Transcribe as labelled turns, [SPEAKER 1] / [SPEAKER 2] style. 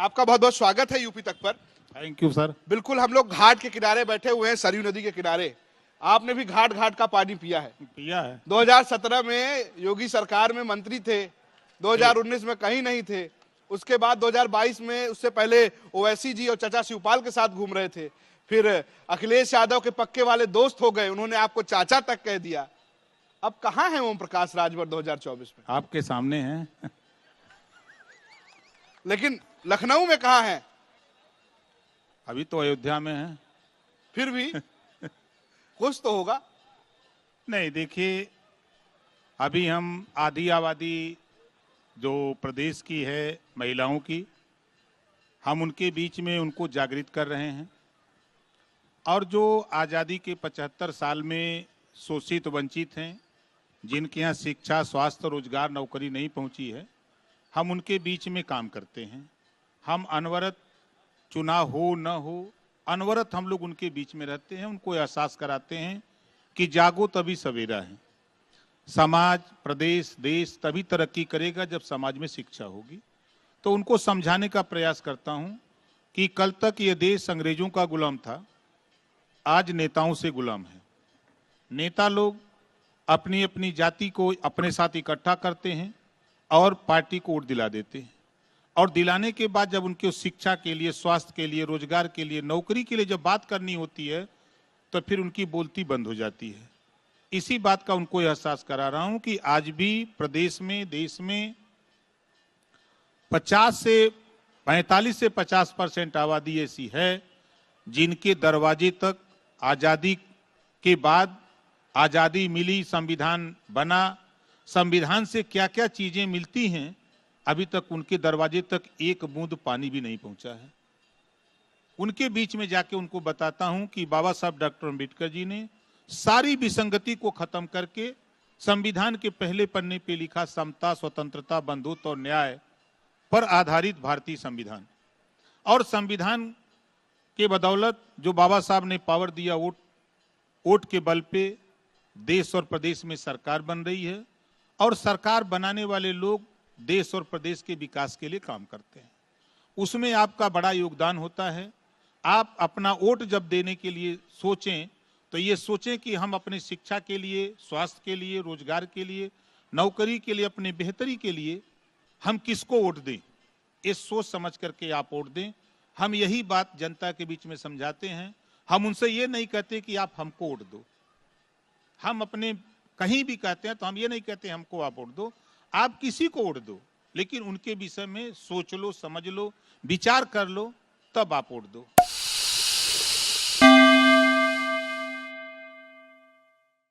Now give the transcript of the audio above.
[SPEAKER 1] आपका बहुत बहुत स्वागत है यूपी तक पर।
[SPEAKER 2] Thank you sir.
[SPEAKER 1] बिल्कुल, हम लोग घाट के किनारे बैठे हुए हैं, सरयू नदी के किनारे। आपने भी घाट घाट का पानी पिया है।
[SPEAKER 2] पिया है।
[SPEAKER 1] 2017 में योगी सरकार में मंत्री थे, 2019 में कहीं नहीं थे। उसके बाद 2022 में, उससे पहले ओवैसी जी और चाचा शिवपाल के साथ घूम रहे थे। फिर अखिलेश यादव के पक्के वाले दोस्त हो गए, उन्होंने आपको चाचा तक कह दिया। अब कहां है ओम प्रकाश राजभर 2024 में?
[SPEAKER 2] आपके सामने हैं।
[SPEAKER 1] लेकिन लखनऊ में कहां है?
[SPEAKER 2] अभी तो अयोध्या में है।
[SPEAKER 1] फिर भी कुछ तो होगा।
[SPEAKER 2] नहीं, देखिए, अभी हम आधी आबादी जो प्रदेश की है महिलाओं की, हम उनके बीच में उनको जागृत कर रहे हैं। और जो आज़ादी के 75 साल में शोषित वंचित हैं, जिनके यहाँ शिक्षा, स्वास्थ्य, रोजगार, नौकरी नहीं पहुंची है, हम उनके बीच में काम करते हैं। हम अनवरत, चुनाव हो न हो, अनवरत हम लोग उनके बीच में रहते हैं, उनको एहसास कराते हैं कि जागो तभी सवेरा है। समाज, प्रदेश, देश तभी तरक्की करेगा जब समाज में शिक्षा होगी। तो उनको समझाने का प्रयास करता हूं कि कल तक ये देश अंग्रेजों का गुलाम था, आज नेताओं से गुलाम है। नेता लोग अपनी अपनी जाति को अपने साथ इकट्ठा करते हैं और पार्टी को वोट दिला देते हैं। और दिलाने के बाद जब उनके शिक्षा के लिए, स्वास्थ्य के लिए, रोजगार के लिए, नौकरी के लिए जब बात करनी होती है, तो फिर उनकी बोलती बंद हो जाती है। इसी बात का उनको एहसास करा रहा हूं कि आज भी प्रदेश में, देश में 45 से 50% आबादी ऐसी है जिनके दरवाजे तक आजादी के बाद, आजादी मिली, संविधान बना, संविधान से क्या क्या चीजें मिलती हैं, अभी तक उनके दरवाजे तक एक बूंद पानी भी नहीं पहुंचा है। उनके बीच में जाके उनको बताता हूं कि बाबा साहब डॉक्टर अम्बेडकर जी ने सारी विसंगति को खत्म करके संविधान के पहले पन्ने पे लिखा समता, स्वतंत्रता, बंधुत्व और न्याय पर आधारित भारतीय संविधान। और संविधान के बदौलत जो बाबा साहब ने पावर दिया, वोट के बल पे देश और प्रदेश में सरकार बन रही है। और सरकार बनाने वाले लोग देश और प्रदेश के विकास के लिए काम करते हैं। उसमें आपका बड़ा योगदान होता है। आप अपना वोट जब देने के लिए सोचें, तो ये सोचें कि हम अपने शिक्षा के लिए, स्वास्थ्य के लिए, रोजगार के लिए, नौकरी के लिए, अपने बेहतरी के लिए हम किसको वोट दें। ये सोच समझ करके आप वोट दें। हम यही बात जनता के बीच में समझाते हैं। हम उनसे ये नहीं कहते कि आप हमको वोट दो। हम अपने कहीं भी कहते हैं तो हम ये नहीं कहते हमको आप वोट दो, आप किसी को वोट दो, लेकिन उनके विषय में सोच लो, समझ लो, विचार कर लो, तब आप वोट दो।